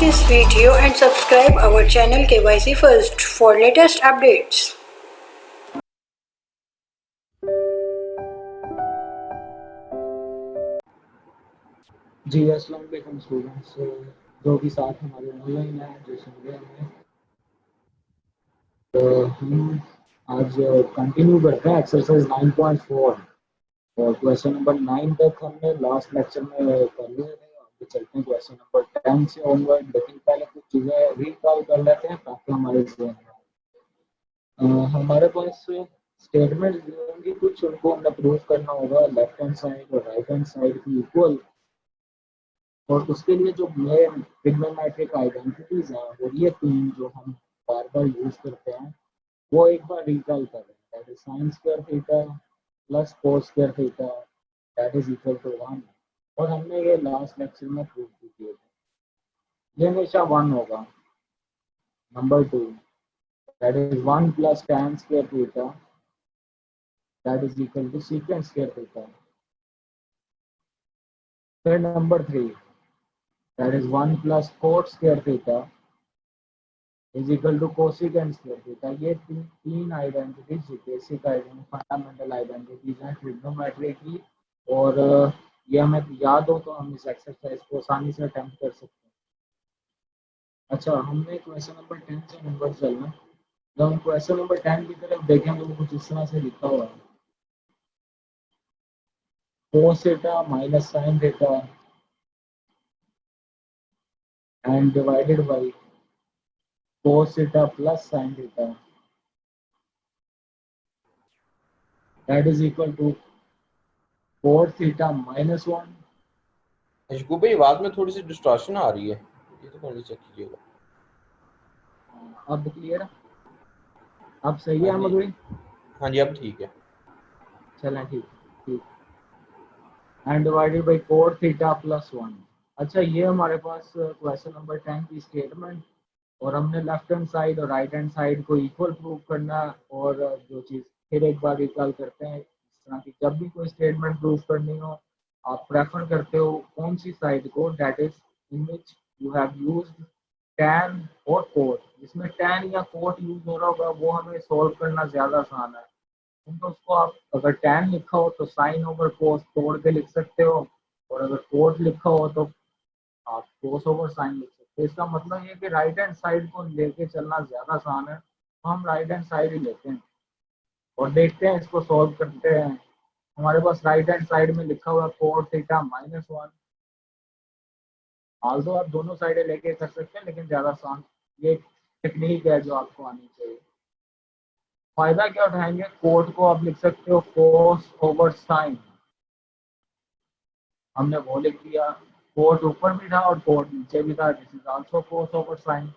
this video and subscribe our channel KYC First for latest updates. जी अस्सलाम वालेकुम students, जो भी साथ हमारे ऑनलाइन है जो सुन रहे हैं, तो हम आज कंटिन्यू करते हैं एक्सरसाइज 9.4 और क्वेश्चन नंबर 9 तक हमने लास्ट लेक्चर में कर लिए थे। अभी चलते हैं क्वेश्चन नंबर 10 से ऑनवर्ड, लेकिन पहले कुछ चीज़ें रिकॉल कर लेते हैं ताकि हमारे जहन में हमारे पास स्टेटमेंट होंगी कुछ, उनको हमें प्रूव करना होगा लेफ्ट हैंड साइड और राइट हैंड साइड की इक्वल। और उसके लिए जो मेन ट्रिग्नोमेट्रिक आइडेंटिटीज हैं और ये तीन जो हम बार बार यूज करते हैं वो एक बार रिकॉल कर रहे हैं। That is sine square theta plus cos square theta that is equal to 1। और हमने ये लास्ट लेक्चर में प्रूव भी किए थे। ये हमेशा 1 होगा। Number 2 that is 1 plus tan square theta that is equal to secant square theta. फिर number 3 that is 1 plus cot square theta is equal to cosecant square theta. ये तीन आइडेंटिटीज बेसिक फंडामेंटल आइडेंटिटीज हैं trigonometry की। और ये हमें याद हो तो हम इस एक्सरसाइज को आसानी से अटेम्प्ट कर सकते हैं। अच्छा, हमने क्वेश्चन नंबर 10 से नंबर चलना। जब हम क्वेश्चन नंबर 10 की तरफ देखें तो वो कुछ इस तरह से लिखा हुआ है, cos theta minus sine theta and divided by cos theta plus sine theta that is equal to cot theta minus 1। अशकूब भाई, आवाज में थोड़ी सी डिस्टॉर्शन आ रही है, ये तो पहले चेक कीजिएगा। अब क्लियर है? अब सही है हाँ अहमद जी, भाई? हाँ जी, अब ठीक है। चलें, ठीक ठीक। And divided by cot theta plus 1। अच्छा, ये हमारे पास क्वेश्चन नंबर 10 की स्टेटमेंट। और हमने लेफ्ट हैंड साइड और राइट हैंड साइड को इक्वल प्रूव करना है। और जो चीज़ फिर एक बार रिकॉल करते हैं, इस तरह की जब भी कोई स्टेटमेंट प्रूव करनी हो आप प्रेफर करते हो कौन सी साइड को, that is in which you have used tan और कोट। जिसमें टैन या कोट यूज हो रहा होगा वो हमें सॉल्व करना ज़्यादा आसान है। तो उसको आप अगर टैन लिखा हो तो साइन ओवर कोस तोड़ के लिख सकते हो, और अगर कोट लिखा हो तो आप कोस ओवर साइन लिख सकते हो। इसका मतलब ये कि राइट हैंड साइड को लेके चलना ज़्यादा आसान है, तो हम राइट हैंड साइड ही लेते हैं और देखते हैं इसको सॉल्व करते हैं। हमारे पास राइट हैंड साइड में लिखा हुआ कोट थीटा माइनस 1। आल्दो आप दोनों साइडें लेके कर सकते हैं, लेकिन ज़्यादा आसान ये टेक्निक है जो आपको आनी चाहिए। फायदा क्या उठाएंगे, कोट को आप लिख सकते हो कोस ओवर साइन, हमने वो लिख दिया। कोट ऊपर भी था और कोट नीचे भी था, this is also cos over sine.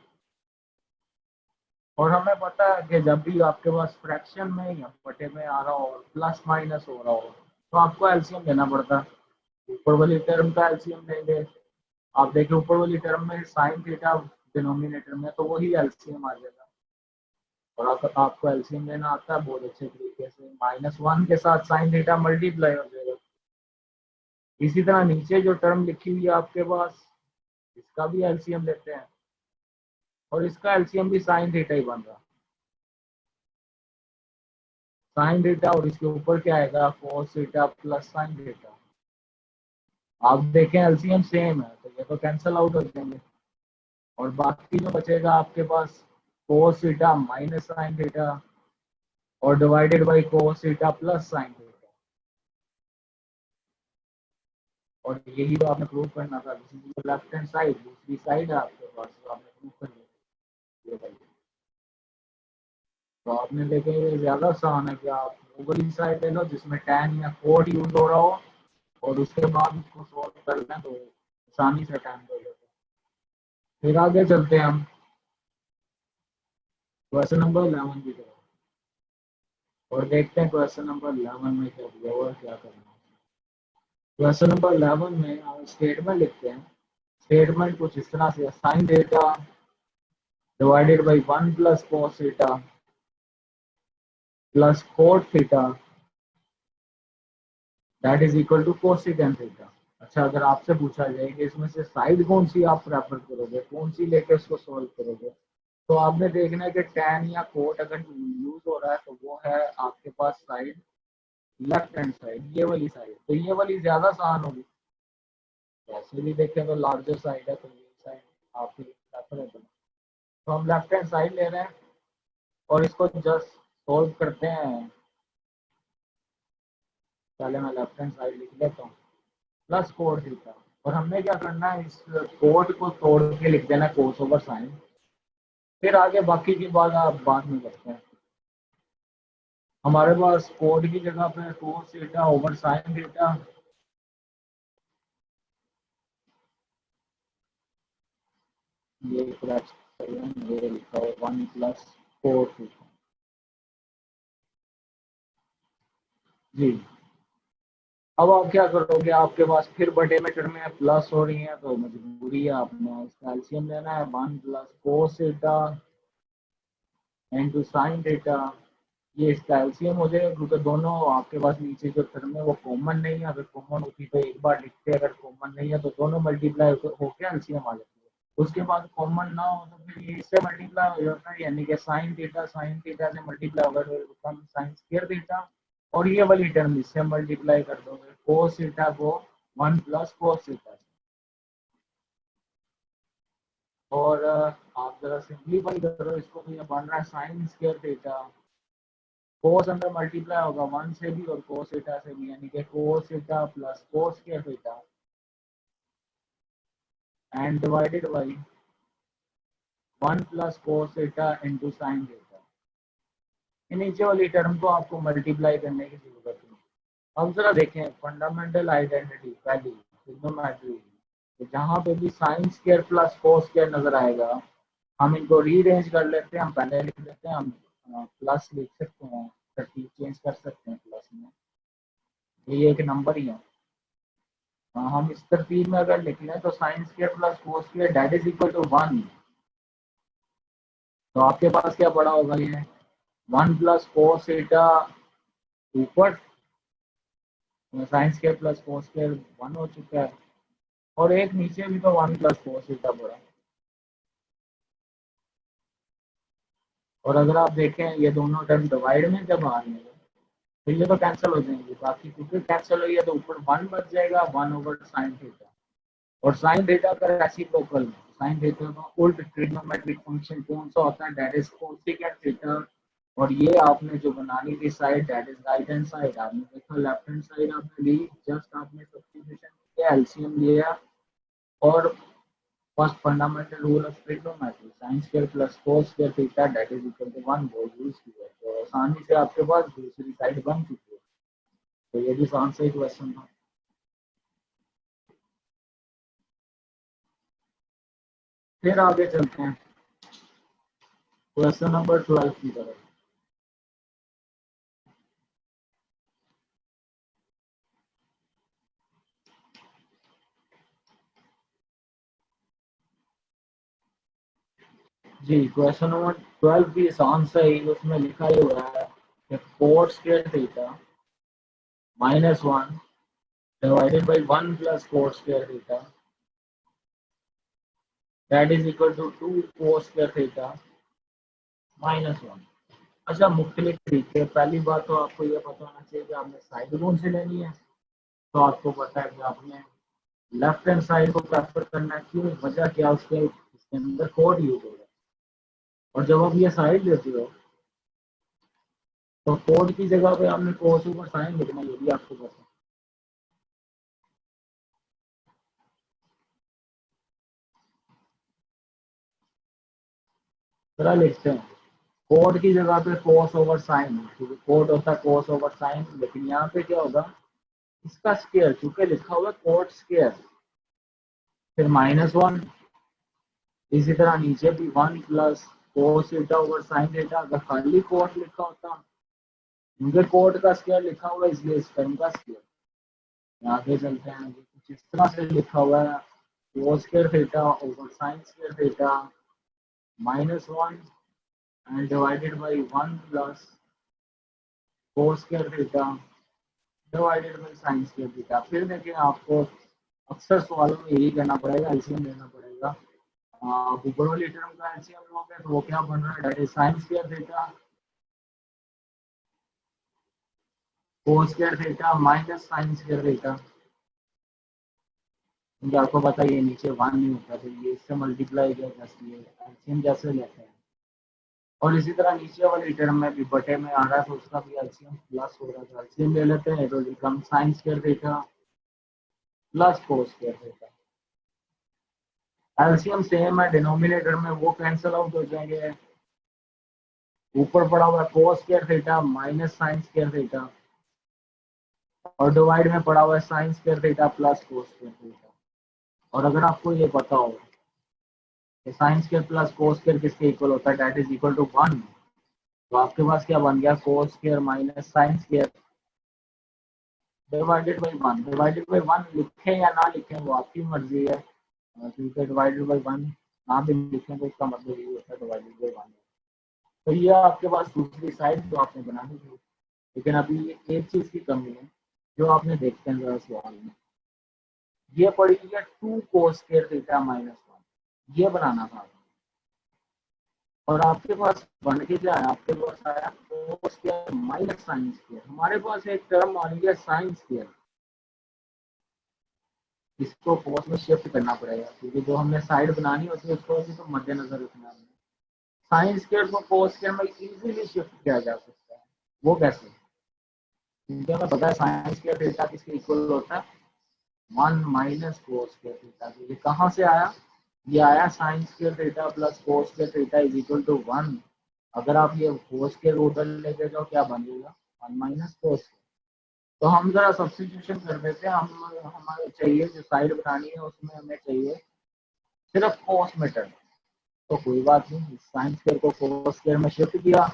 और हमें पता है कि जब भी आपके पास फ्रैक्शन में या बटे में आ रहा हो और प्लस माइनस हो रहा हो तो आपको एलसीएम लेना पड़ता है। ऊपर वाली टर्म का एलसीएम लेंगे, आप देखिए ऊपर वाली टर्म में साइन थीटा डिनोमिनेटर में, तो वही एलसीएम आ जाएगा। और अगर आपको एलसीएम लेना आता है बहुत अच्छे तरीके से, -1 के साथ साइन थीटा मल्टीप्लाई हो जाएगा। इसी तरह नीचे जो टर्म लिखी हुई है आपके पास, इसका भी एलसीएम लेते हैं और इसका एलसीएम भी साइन थीटा ही बन रहा। साइन थीटा और इसके ऊपर क्या आएगा, कोस थीटा प्लस साइन थीटा। आप देखें एलसीएम सेम है तो ये तो कैंसिल आउट हो जाएंगे और बाकी जो बचेगा आपके पास cos theta minus sine theta और divided by cos theta plus sine theta. और यही तो आपने प्रूव करना था, लेफ्ट हैंड साइड दूसरी साइड है आपके पास, तो आपने प्रूव कर लिया। तो आपने देखे ये ज़्यादा आसान है कि आप वो वाली साइड ले लो जिसमें टैन या कोड यूज हो रहा हो और उसके बाद उसको सॉल्व कर लें तो आसानी से टैन हो जाता है। फिर आगे चलते हैं हम क्वेश्चन नंबर 11 की तरफ और देखते हैं क्वेश्चन नंबर 11 में क्या दिया हुआ क्या करना है। क्वेश्चन नंबर 11 में हम स्टेटमेंट लिखते हैं। स्टेटमेंट कुछ इस तरह से, sine theta divided by 1 plus cos theta plus cot theta that is equal to cosecant theta. अच्छा, अगर आपसे पूछा जाए कि इसमें से साइड कौन सी आप प्रेफर करोगे, कौन सी लेके इसको सोल्व करोगे, तो आपने देखना है कि टैन या कोट अगर यूज हो रहा है तो वो है आपके पास साइड लेफ्ट हैंड साइड, ये वाली साइड, तो ये वाली ज्यादा आसान होगी। वैसे भी देखें तो लार्जर साइड है, तो ये साइड आपकी प्रेफरेबल है। तो हम लेफ्ट हैंड साइड ले रहे हैं और इसको जस्ट सोल्व करते हैं। पहले मैं लेफ्ट हैंड साइड लिख लेता हूँ, प्लस कोट थीटा, और हमने क्या करना है, इस कोट को तोड़ के लिख देना कोस ओवर साइन। फिर आगे बाकी की बात आप बाद में करते हैं। हमारे पास कोट की जगह पे कोस थीटा ओवर साइन थीटा, ये ये लिखा है 1 + 4 थीटा। जी, अब आप क्या करोगे, आपके पास फिर बटे में टर्म में प्लस हो रही है तो मजबूरी है, आपने इसका एलसीएम लेना है। 1 + cos theta into sine theta, ये इसका एलसीएम हो जाएगा, क्योंकि दोनों आपके पास नीचे जो टर्म है वो कॉमन नहीं है। अगर कॉमन होती तो एक बार लिखते, अगर कॉमन नहीं है तो दोनों मल्टीप्लाई होकर एलसीएम आ जाती है। उसके बाद कॉमन ना हो तो फिर ये इससे मल्टीप्लाई हो जाता है, यानी कि साइन थीटा से मल्टीप्लाई होगा तो कम साइन स्क्वायर थीटा, और ये वाली टर्म इससे मल्टीप्लाई कर दोगे कोस थीटा को 1 + cos थीटा। और आप जरा सिंपलीफाई करो इसको, तो ये बन रहा है साइन स्क्वायर थीटा, कोस अंदर मल्टीप्लाई होगा 1 से भी और कोस थीटा से भी, यानी कि कोस theta plus cos square theta and divided by 1 + cos theta into sine theta. नीचे वाली टर्म को आपको मल्टीप्लाई करने की जरूरत नहीं। अब जरा देखें फंडामेंटल आइडेंटिटी पहली ट्रिग्नोमेट्री, तो जहाँ पे भी sign square plus cos square नजर आएगा हम इनको रीअरेंज कर लेते हैं। हम पहले लिख लेते हैं, हम प्लस लिख सकते हैं, तरतीब चेंज कर सकते हैं प्लस में, ये एक नंबर ही है। हम इस तरतीब में अगर लिख लें तो sine square plus cos square that is equal to 1, तो आपके पास क्या पड़ा होगा, ये 1 + cos थीटा ऊपर, sign square plus cos square 1 हो चुका है, और एक नीचे भी तो 1 + cos थीटा पड़ा। और अगर आप देखें ये दोनों टर्म डिवाइड में जब आ रहे हैं तो ये तो कैंसिल हो जाएंगे, बाकी क्योंकि कैंसिल हुई है तो ऊपर 1 बच जाएगा, 1/sin थीटा। और साइन थीटा का रेसिप्रोकल, साइन थीटा का उल्ट ट्रिग्नोमेट्रिक फंक्शन कौन सा होता है, दैट इज कोसेकेंट थीटा। और ये आपने जो बनानी थी side, that is right hand side, आपने देखा लेफ्ट हैंड साइड आपने ली, जस्ट आपने सब्स्टिट्यूशन किया, एलसीएम लिया, और first fundamental rule of trigonometry sine square plus cos square theta that is equal to 1 वो यूज किया, तो आसानी से आपके पास दूसरी साइड बन चुकी है। तो ये भी आसान से क्वेश्चन था। फिर आगे चलते हैं क्वेश्चन नंबर 12 की तरफ। जी, क्वेश्चन नंबर 12 भी आसान सा ही, उसमें लिखा ही हुआ है कि cot square theta -1 divided by 1 + cot square theta that is equal to 2 cos square theta -1। अच्छा, मुख्तलिफ तरीके, पहली बात तो आपको ये पता होना चाहिए कि आपने साइड कौन सी लेनी है। तो आपको पता है कि आपने लेफ्ट हैंड साइड को प्रेफर करना है, क्यों, वजह क्या, उसके इसके अंदर कोड यूज होगा। और जब आप ये साइड लेते हो तो कोड की जगह पे आपने कोस ऊपर साइन लिखना, ये भी आपको पता है। जरा लिखते हैं, कोड की जगह पे कोस ओवर साइन, क्योंकि कोड होता है कोस ओवर साइन, लेकिन यहाँ पे क्या होगा, इसका स्केयर, चूंकि लिखा हुआ है कोट स्केयर, फिर -1, इसी तरह नीचे भी 1 + कोस थीटा ओवर साइन थीटा। अगर खाली कोट लिखा होता, क्योंकि कोट का स्केयर लिखा हुआ है इसलिए इस टर्म का स्केयर। आगे चलते हैं, कुछ इस तरह से लिखा हुआ है cos square theta over sine square theta -1 and divided by 1 + cos square theta divided by sine square theta. फिर देखिए आपको अक्सर सवालों में यही करना पड़ेगा, एलसीएम लेना पड़ेगा। ऊपर वाली टर्म का एलसीएम लोगे तो वो क्या बन रहा है, that is sine square theta cos square theta minus sine square theta. क्योंकि आपको पता है ये नीचे 1 नहीं होता, तो ये इससे मल्टीप्लाई किया जैसे ये एलसीएम जैसे लेते हैं। और इसी तरह नीचे वाली टर्म में भी बटे में आ रहा है तो उसका भी एलसीएम प्लस हो रहा है, तो एलसीएम ले लेते हैं तो become sign square theta plus cos square theta. LCM same है, डिनोमिनेटर में वो कैंसिल आउट हो जाएंगे। ऊपर पड़ा हुआ है cos square theta minus sine square theta और डिवाइड में पड़ा हुआ है sign square theta plus cos square theta. और अगर आपको ये पता हो कि sign square plus cos square किसके इक्वल होता है, दैट इज इक्वल टू 1, तो आपके पास क्या बन गया, कोस square minus sine square divided by 1। Divided by 1 लिखें या ना लिखें वो आपकी मर्जी है, क्योंकि डिवाइडेड बाई 1 ना भी लिखें तो इसका मतलब ये होता है डिवाइडेड बाई 1। तो ये आपके पास दूसरी साइड तो आपने बना दी थी, लेकिन अभी एक चीज की कमी है जो आपने देखते हैं जरा सवाल में, ये पड़ी है 2 कोस स्क्वायर थीटा माइनस 1, ये बनाना था। और आपके पास बन के क्या है, आपके पास आया कोस स्क्वायर माइनस साइन स्क्वायर। हमारे पास एक टर्म आ रही है साइन स्क्वायर, इसको कोस में शिफ्ट करना पड़ेगा क्योंकि जो हमने साइड बनानी होती है उसको भी तो मद्देनजर रखना है। साइन स्क्वायर को कोस स्क्वायर में इजीली शिफ्ट किया जा सकता है, वो कैसे, क्योंकि हमें पता है साइन स्क्वायर थीटा किसके इक्वल होता है, 1 माइनस कोस स्क्वायर थीटा। तो ये कहाँ से आया, ये आया sine square theta plus cos square theta is equal to 1। अगर आप ये कोस के उधर लेके जाओ क्या बनेगा, 1 माइनस कोस। तो हम जरा सब्स्टिट्यूशन कर देते हैं, हम हमारे चाहिए जो साइड बनानी है उसमें हमें चाहिए सिर्फ कोस में टर्म। तो कोई बात नहीं, साइन स्क्वायर को कोस स्क्वायर में शिफ्ट किया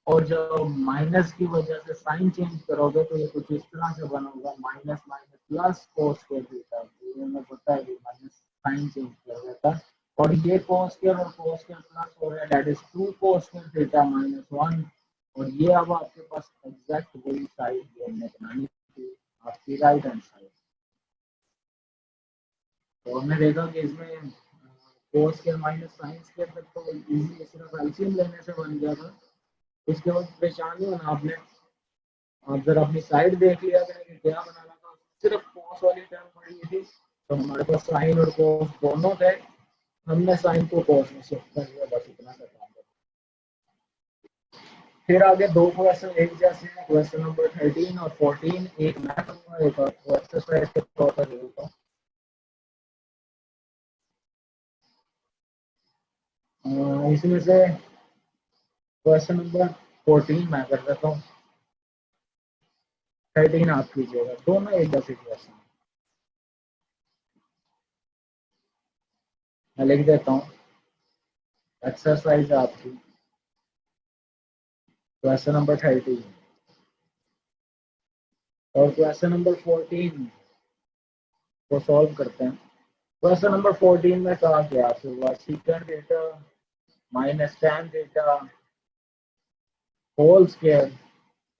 और जब माइनस की वजह से साइन चेंज करोगे तो ये कुछ इस तरह से बनेगा, minus minus plus cos square theta. ये हमें पता है कि माइनस साइन चेंज कर देता है और ये कोस स्क्वायर और कोस स्क्वायर प्लस हो रहा है, that is 2 cos square theta minus 1। और ये अब आपके पास एग्जैक्ट वही साइड जो हमने बनानी थी, आपकी राइट हैंड साइड। तो हमने देखा कि इसमें कोस स्क्वायर माइनस साइन स्क्वायर तक तो इजीली सिर्फ एलसीएम लेने से बन गया था। इसके बाद परेशान नहीं होना आपने, आप जरा अपनी साइड देख लिया करें कि क्या बनाना था। सिर्फ कोस वाली टर्म पड़ी थी तो हमारे पास साइन और कोस दोनों थे, हमने साइन को कोस में शिफ्ट कर दिया, बस इतना सा काम था। फिर आगे दो क्वेश्चन एक जैसे हैं, क्वेश्चन नंबर 13 और 14, एक मैं करूँगा एक और एक्सरसाइज के तौर पर देता हूँ। इसमें से क्वेश्चन नंबर 14 मैं कर देता हूँ, 13 आप कीजिएगा, दोनों एक जैसे क्वेश्चन मैं लिख देता हूँ। एक्सरसाइज आपकी क्वेश्चन नंबर 13 और क्वेश्चन नंबर 14 को सॉल्व करते हैं। क्वेश्चन नंबर 14 में कहा गया आपके secant theta minus tan theta whole square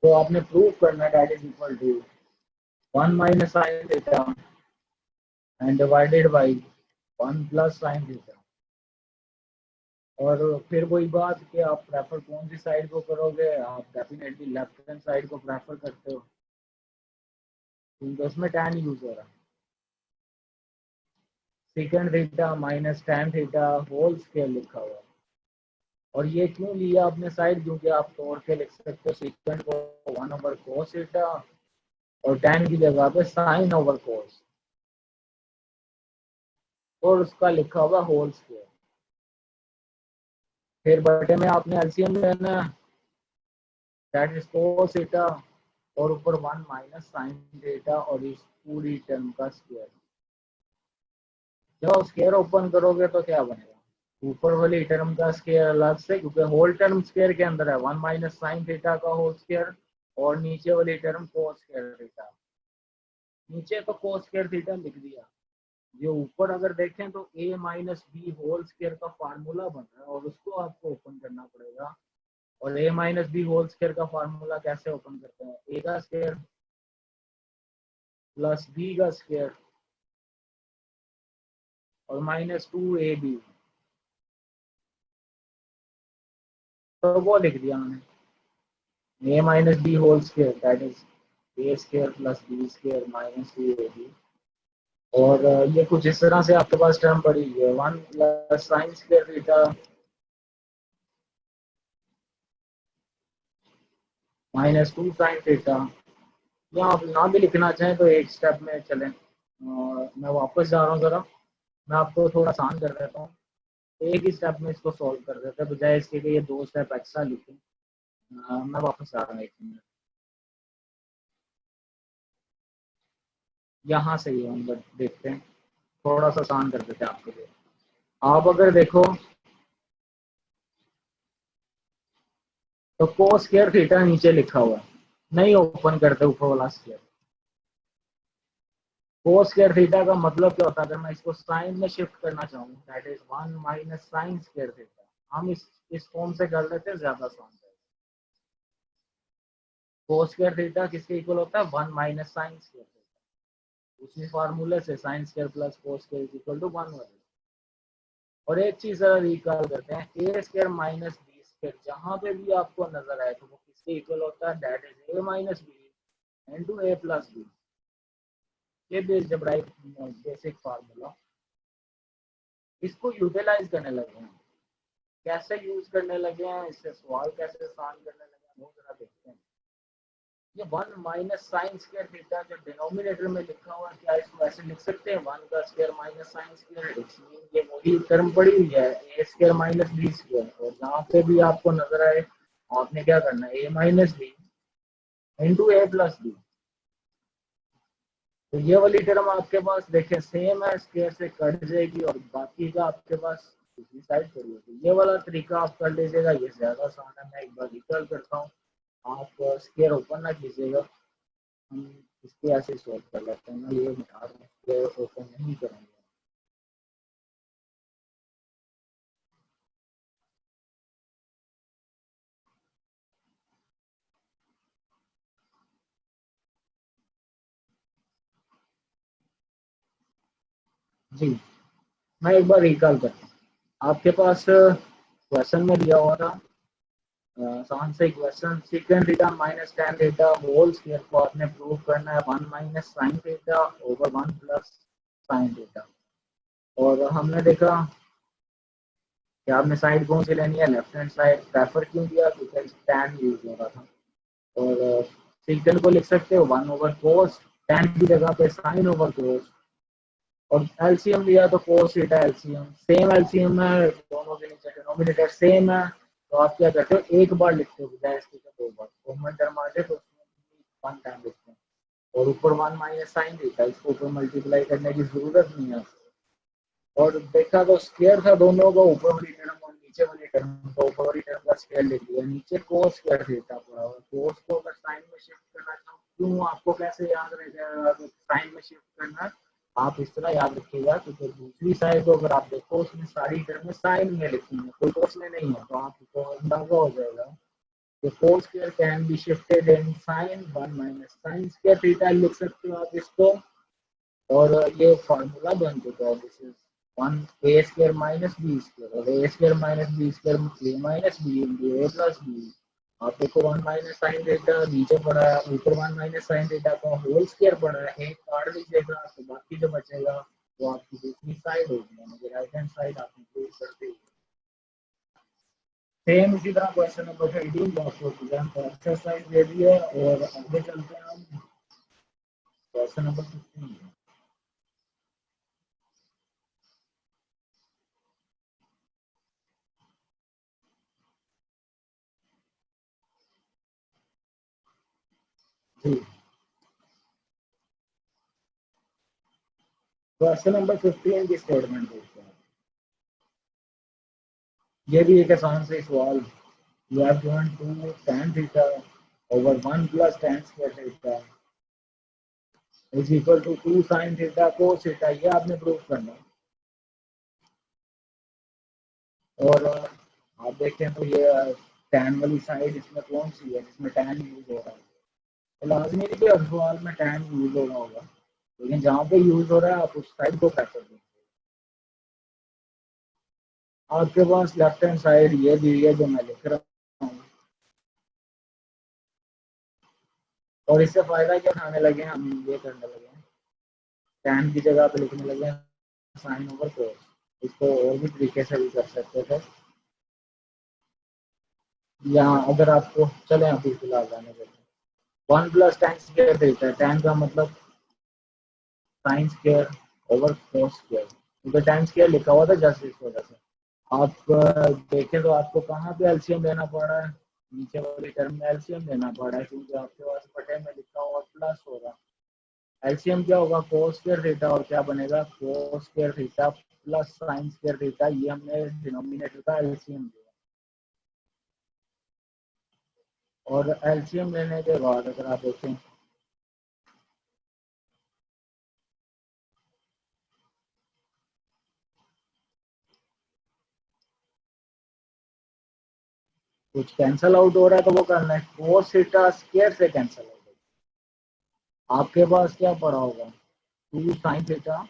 तो आपने प्रूव करना है that is equal to 1 minus sine theta and divided by 1 plus sine theta. और फिर वही बात कि आप प्रेफर कौन सी साइड को करोगे, आप डेफिनेटली लेफ्ट हैंड साइड को प्रेफर करते हो क्योंकि उसमें tan यूज हो रहा है। Secant theta minus tan theta whole square लिखा हुआ है। और ये क्यों लिया आपने साइड, क्योंकि आप तोड़ के लिख सकते हो सीकेंड को 1 ओवर कोस थीटा और tan की जगह पे साइन ओवर कोस और उसका लिखा हुआ होल स्क्वायर। फिर बटे में आपने एलसीएम लेना है, दैट इज कोस थीटा और ऊपर 1 माइनस साइन थीटा और इस पूरी टर्म का स्क्वायर। जब स्क्वायर ओपन करोगे तो क्या बनेगा, ऊपर वाली टर्म का स्क्वायर अलग से, क्योंकि होल टर्म स्क्वायर के अंदर है 1 माइनस साइन थीटा का होल स्क्वायर और नीचे वाली टर्म कोस स्क्वायर थीटा। नीचे तो कोस स्क्वायर थीटा लिख दिया, जो ऊपर अगर देखें तो a minus B whole square का फार्मूला बन रहा है और उसको आपको ओपन करना पड़ेगा। और a minus B whole square का फार्मूला कैसे ओपन करते हैं, a का स्क्वायर प्लस b का स्क्वायर और -2ab, तो वो लिख दिया मैंने, a minus B whole square that is a square plus b square minus 2ab। और ये कुछ इस तरह से आपके पास टर्म पड़ी हुई है, 1 plus sine square theta -2 sine theta. या आप ना भी लिखना चाहें तो एक स्टेप में चलें। मैं वापस जा रहा हूँ ज़रा, मैं आपको थोड़ा आसान कर देता हूँ, एक ही स्टेप में इसको सॉल्व कर देते हैं बजाय इसके कि ये 2 स्टेप एक्स्ट्रा लिखें। मैं वापस आ रहा हूँ 1 मिनट। यहाँ से ही हम देखते हैं, थोड़ा सा आसान कर देते हैं आपके लिए। आप अगर देखो तो कोस स्क्वायर थीटा नीचे लिखा हुआ है, नहीं ओपन करते ऊपर वाला स्क्वायर। कोस स्क्वायर थीटा का मतलब क्या होता है, अगर मैं इसको साइन में शिफ्ट करना चाहूँ that is 1 minus sine square theta. हम इस फॉर्म से कर लेते हैं, ज्यादा आसान है। कोस स्क्वायर थीटा किसके इक्वल होता है, 1 माइनस साइन स्क्वायर थीटा। उसी फार्मूले से sine square plus cos square is equal to 1 वगैरह। और एक चीज जरा रिकॉल करते हैं, A square minus B square जहां पे भी आपको नजर आए तो वो किसके इक्वल होता है, that is A minus B into A plus B. ये बेसिक फार्मूला, इसको यूटिलाइज करने लगे हैं। कैसे यूज करने लगे हैं, इससे सवाल कैसे आसान करने लगे हैं, वो जरा देखते हैं। ये 1 माइनस साइन स्क्वायर थीटा जो डिनोमिनेटर में लिखा हुआ है, क्या इसको ऐसे लिख सकते हैं 1 का स्क्वायर माइनस साइन स्क्वायर। ये वही टर्म पड़ी हुई है, ए स्क्वायर माइनस बी स्क्वायर। और जहाँ पे भी आपको नजर आए आपने क्या करना है, ए minus B into A plus B. तो ये वाली टर्म आपके पास देखें सेम है, स्क्वायर से कट जाएगी और बाकी का आपके पास दूसरी साइड पड़ी होगी। ये वाला तरीका आप कर लीजिएगा, ये ज्यादा आसान है। मैं एक बार रिकॉल करता हूँ, आप स्क्वायर ओपन ना कीजिएगा, हम इसको ऐसे सॉल्व कर लेते हैं। मैं ये बता रहा हूँ, स्क्वायर ओपन नहीं करेंगे। जी, मैं एक बार रिकॉल करता हूँ। आपके पास क्वेश्चन में दिया हुआ था आसान से question, second theta minus tan theta whole square को आपने प्रूव करना है 1 minus sine theta over 1 plus sine theta. और हमने देखा कि आपने साइड कौन सी लेनी है, लेफ्ट हैंड साइड। प्रेफर क्यों किया, क्योंकि tan यूज हो रहा था। और सेकंड को लिख सकते हो 1 ओवर कोस, tan की जगह पे साइन ओवर कोस। और एलसीएम लिया तो cos theta LCM, same LCM है दोनों के नीचे, डिनोमिनेटर सेम है। तो आप क्या करते हो, एक बार लिखते हो बजाय इसके 2 बार। कॉमन टर्म आ जाए तो उसमें 1 टाइम लिखते हैं। और ऊपर 1 माइनस साइन थीटा, इसको ऊपर मल्टीप्लाई करने की जरूरत नहीं है। और देखा तो स्क्वायर था दोनों का, ऊपर वाली टर्म और नीचे वाली टर्म का, ऊपर वाली टर्म का स्क्वायर लिख दिया, नीचे कोस स्क्वायर थीटा पड़ा हुआ। कोस को अगर साइन में शिफ्ट करना चाहूँ, क्यों आपको कैसे याद रहेगा साइन में शिफ्ट करना, आप इस तरह याद रखिएगा कि फिर दूसरी साइड को अगर आप देखो उसमें सारी टर्में साइन में लिखी है, कोई कोस में नहीं है, तो आपको अंदाजा हो जाएगा कि cos square can be shifted in sine 1 minus sine square theta लिख सकते हो आप इसको। और ये फार्मूला बन चुका है, this is 1 A square minus B square. और A square minus B square A minus B into A plus B. आप देखो 1 माइनस साइन थीटा नीचे पड़ा है, ऊपर 1 माइनस साइन थीटा का होल स्क्वायर पड़ा है, एक काट लीजिएगा तो बाकी जो बचेगा वो आपकी दूसरी साइड होगी, यानी राइट हैंड साइड आप इंक्लूड करते हैं। सेम इसी तरह क्वेश्चन नंबर 18 आपको एक्सरसाइज दे दी है। और आगे चलते हैं हम क्वेश्चन नंबर 15। जी, क्वेश्चन नंबर 15 की स्टेटमेंट देखते हैं। ये भी एक आसान से सवाल, you have given 2 tan theta over 1 plus tan square theta is equal to 2 sin theta cos theta, ये आपने प्रूव करना है। और आप देखें तो ये tan वाली साइड इसमें कौन सी है जिसमें tan यूज हो रहा है। तो लाजमी नहीं कि हर सवाल में tan यूज हो रहा होगा, लेकिन जहाँ पे यूज हो रहा है आप उस साइड को प्रेफर करें। आपके पास लेफ्ट हैंड साइड ये दी है जो मैं लिख रहा हूँ, और इससे फायदा क्या उठाने लगे हैं, हम ये करने लगे हैं, tan की जगह पे लिखने लगे हैं साइन ओवर कोस। इसको और भी तरीके से भी कर सकते थे, या अगर आपको चले अभी फिलहाल जाने देते हैं, 1 प्लस tan स्क्वायर देता है, tan का मतलब sine square over cos square, क्योंकि tan स्क्वायर लिखा हुआ था जस्ट इस वजह से। आप देखें तो आपको कहाँ पे एलसीएम लेना पड़ रहा है, नीचे वाले टर्म में एलसीएम लेना पड़ रहा है, क्योंकि आपके पास बटे में लिखा हुआ प्लस होगा। एलसीएम क्या होगा, कोस स्क्वायर थीटा, और क्या बनेगा, कोस square theta plus sine square theta, ये हमने डिनोमिनेटर का एलसीएम लिया। और एलसीएम लेने के बाद अगर आप देखें कुछ कैंसल आउट हो रहा है तो वो करना है, कोस थीटा स्क्वायर से कैंसल आउट होगा। आपके पास क्या पड़ा होगा, 2 साइन थीटा,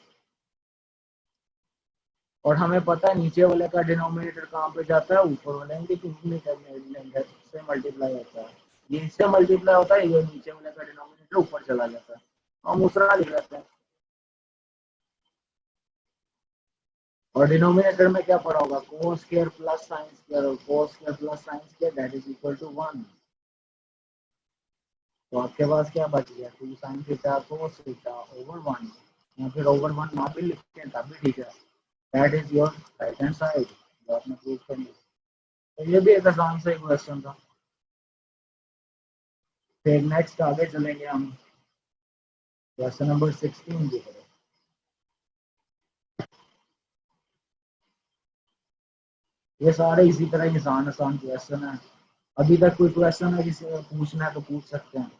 और हमें पता है नीचे वाले का डिनोमिनेटर कहाँ पे जाता है, ऊपर वाले से मल्टीप्लाई होता है, ये इससे मल्टीप्लाई होता है, ये नीचे वाले का डिनोमिनेटर ऊपर चला जाता है, हम दूसरा लिख लेते हैं। और डिनोमिनेटर में क्या पड़ा होगा, cos square plus sine square, और cos square plus sine square that is equal to 1। तो आपके पास क्या बच गया, 2 sine theta cos theta over 1, या फिर ओवर 1 ना भी लिखते हैं तब भी ठीक है, that is your right hand side जो आपने प्रूव कर लिया। तो ये भी एक आसान सा क्वेश्चन था। फिर नेक्स्ट आगे चलेंगे हम क्वेश्चन नंबर 16 की तरफ। ये सारे इसी तरह आसान आसान क्वेश्चन है। अभी तक कोई क्वेश्चन है जिसे पूछना है तो पूछ सकते हैं,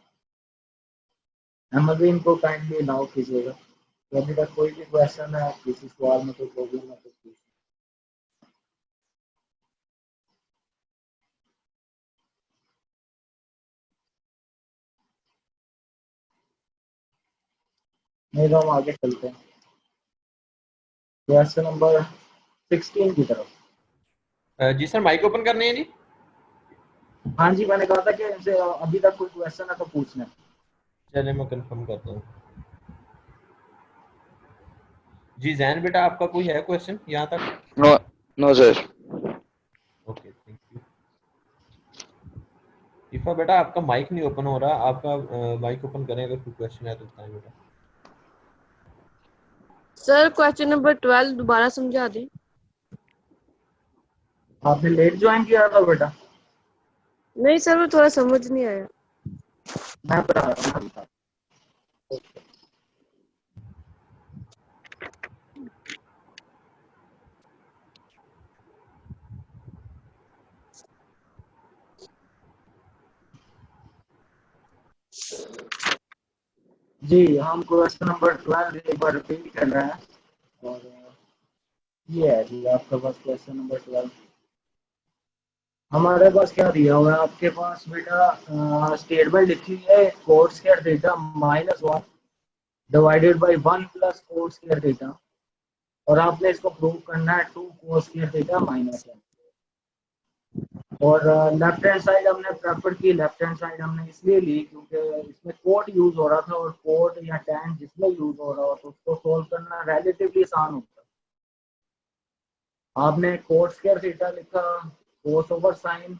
हम अभी इनको काइंडली अलाउ कीजिएगा। तो अभी तक कोई भी क्वेश्चन है, किसी सवाल में कोई प्रॉब्लम है तो पूछ, नहीं तो हम आगे चलते हैं क्वेश्चन नंबर 16 की तरफ। जी सर, माइक ओपन करने हैं जी। हाँ जी, मैंने कहा था कि इनसे अभी तक कोई क्वेश्चन है तो पूछना है। चलिए मैं कंफर्म करता हूँ। जी जैन बेटा, आपका कोई है क्वेश्चन यहाँ तक? No no sir. Okay, thank you. इफा बेटा, आपका माइक नहीं ओपन हो रहा, आपका माइक ओपन करें, अगर कोई क्वेश्चन है तो बताएं बेटा। सर क्वेश्चन नंबर 12 दोबारा समझा दें। आपने लेट ज्वाइन किया था बेटा? नहीं सर, वो थोड़ा समझ नहीं आया। मैं बता रहा हूँ। जी, हम क्वेश्चन नंबर 12 एक बार रिपीट कर रहे हैं, और ये है जी आपके पास क्वेश्चन नंबर 12। हमारे पास क्या दिया हुआ है, आपके पास बेटा स्टेटमेंट लिखी है, cos square theta minus 1 divided by 1 plus cos square theta, और आपने इसको प्रूव करना है 2 कोस स्क्वायर थीटा माइनस 1। और लेफ्ट हैंड साइड हमने प्रेफर की, लेफ्ट हैंड साइड हमने इसलिए ली क्योंकि इसमें कोट यूज हो रहा था, और कोट या टैन जिसमें यूज हो रहा हो तो उसको सोल्व करना रिलेटिवली आसान होता है। आपने कोट स्क्वायर थीटा लिखा, कोस ओवर साइन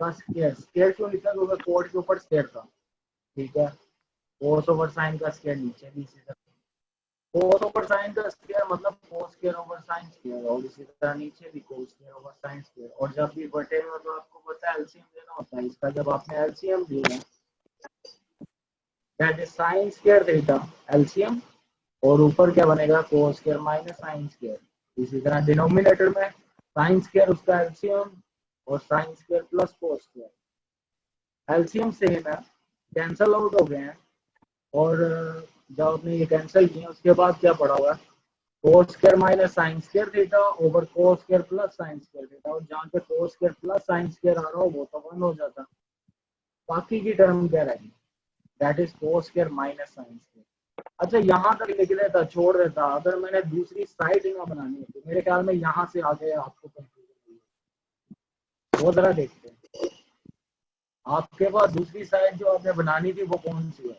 का स्क्वायर, स्क्वायर क्यों लिखा, क्योंकि कोट के ऊपर स्क्वायर था, ठीक है। कोस ओवर साइन का स्क्वायर नीचे भी इसी तरह, कोस ओवर साइन का स्क्वायर मतलब cos square over sign square, और इसी तरह नीचे भी cos square over sign square. और जब भी बटे में तो आपको पता है एलसीएम लेना होता है इसका, जब आपने एलसीएम लिया that is sine square theta LCM, और ऊपर क्या बनेगा, कोस स्क्वायर माइनस साइन स्क्वायर। इसी तरह डिनोमिनेटर में साइन स्क्वायर उसका एलसीएम, और sign square plus cos square, LCM same है, कैंसल आउट हो गए हैं। और जब आपने ये कैंसिल किए उसके बाद क्या पड़ा हुआ है, cos square minus sine square theta over cos square plus sine square theta, और जहाँ पे cos square plus sine square आ रहा हो वो तो 1 हो जाता, बाकी की टर्म क्या रहेगी, that is cos square minus sine square. अच्छा, यहाँ तक लिख देता, छोड़ देता, अगर मैंने दूसरी साइड ना बनानी है तो मेरे ख्याल में यहाँ से आगे आपको कंफ्यूजन वो जरा देखते हैं। आपके पास दूसरी साइड जो आपने बनानी थी वो कौन सी है?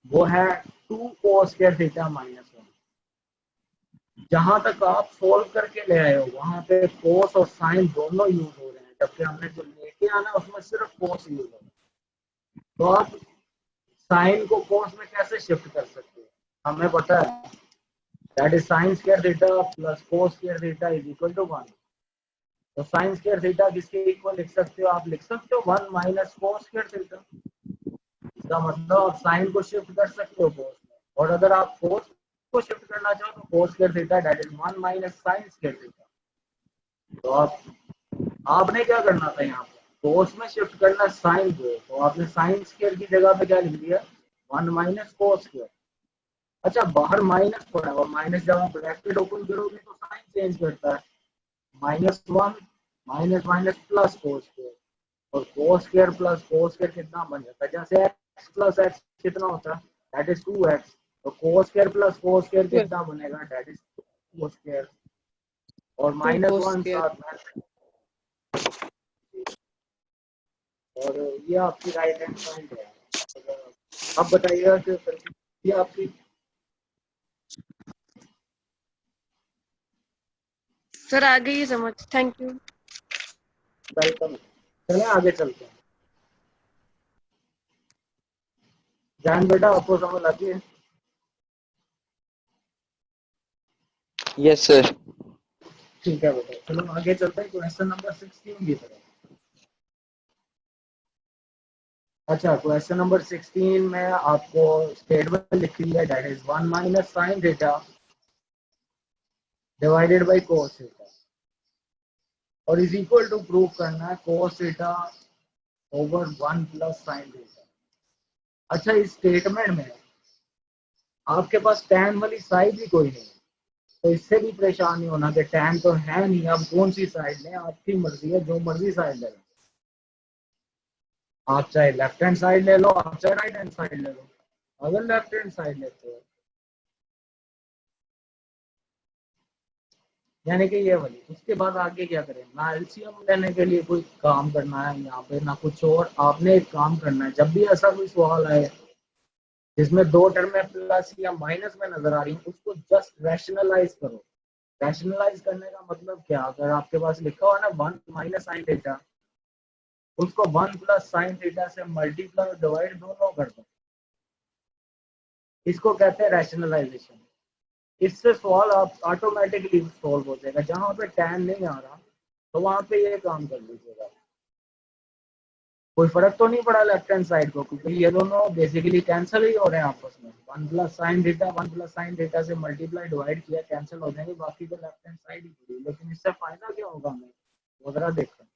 वो है 2 cos स्क्वायर थीटा माइनस 1। जहां तक आप सोल्व करके ले आए हो वहां पे कोस और साइन दोनों यूज हो रहे हैं, जबकि हमने जो लेके आना उसमें सिर्फ कोस यूज हो रहा है। तो आप साइन को कोस में कैसे शिफ्ट कर सकते हो? हमें पता है that is sine square theta plus cos square theta is equal to 1। तो साइन स्क्वायर थीटा किसके इक्वल लिख सकते हो? आप लिख सकते हो 1 माइनस कोस स्क्वायर थीटा। इसका मतलब आप साइन को शिफ्ट कर सकते हो कोस में, और अगर आप कोस को शिफ्ट करना चाहो तो कोस square theta that is 1 minus sine square theta. तो आपने क्या करना था यहाँ पे? कोस में शिफ्ट करना साइन को, तो आपने साइन स्क्वायर की जगह पे क्या लिख दिया? 1 माइनस कोस स्क्वायर। अच्छा, बाहर माइनस पड़ा और माइनस जब आप ब्रैकेट ओपन करोगे तो साइन चेंज करता है। -1 minus minus plus cos square, और cos square plus cos square कितना बन जाता है? जैसे x प्लस एक्स कितना होता है? That is 2x। तो कोस स्क्वायर प्लस कोस स्क्वायर कितना बनेगा? That is cos square. और 2 cos -1 square। साथ में, और ये आपकी राइट हैंड साइड है। अब बताइएगा कि ये आपकी सर आ गई ये समझ, थैंक यू। वेलकम। चले आगे चलते हैं। जान बेटा, आपको समझ आती है? Yes sir. ठीक है बेटा, चलो आगे चलते हैं क्वेश्चन नंबर 16 की तरफ। अच्छा, क्वेश्चन नंबर 16 में आपको स्टेटमेंट लिखी है that is 1 minus sine theta divided by cos theta, और इज इक्वल टू प्रूव करना है cos theta over 1 plus sine theta. अच्छा, इस स्टेटमेंट में आपके पास tan वाली साइड भी कोई नहीं, तो इससे भी परेशान नहीं होना कि tan तो है नहीं, अब कौन सी साइड लें? आपकी मर्जी है, जो मर्जी साइड ले लो। आप चाहे लेफ्ट हैंड साइड ले लो, आप चाहे राइट हैंड साइड ले लो। अगर लेफ्ट हैंड साइड लेते हो यानी कि ये वाली, उसके बाद आगे क्या करें? ना एलसीएम लेने के लिए कोई काम करना है यहाँ पे, ना कुछ और। आपने एक काम करना है, जब भी ऐसा कोई सवाल आए जिसमें दो टर्म में प्लस या माइनस में नजर आ रही है, उसको जस्ट रैशनलाइज करो। रैशनलाइज करने का मतलब क्या? अगर आपके पास लिखा हुआ ना 1 माइनस साइन थीटा, उसको 1 प्लस साइन थीटा से मल्टीप्लाई और डिवाइड दोनों कर दो। इसको कहते हैं रैशनलाइजेशन। इससे सवाल आप ऑटोमेटिकली सॉल्व हो जाएगा। जहां पे tan नहीं आ रहा तो वहां पे ये काम कर लीजिएगा। कोई फर्क तो नहीं पड़ा लेफ्ट हैंड साइड को, क्योंकि ये दोनों बेसिकली कैंसिल ही हो रहे हैं आपस में। 1 plus sine theta 1 plus sine theta से मल्टीप्लाई डिवाइड किया, कैंसिल हो जाएंगे, बाकी तो लेफ्ट हैंड साइड ही पड़ी। लेकिन इससे फायदा क्या होगा हमें, वो जरा देखो।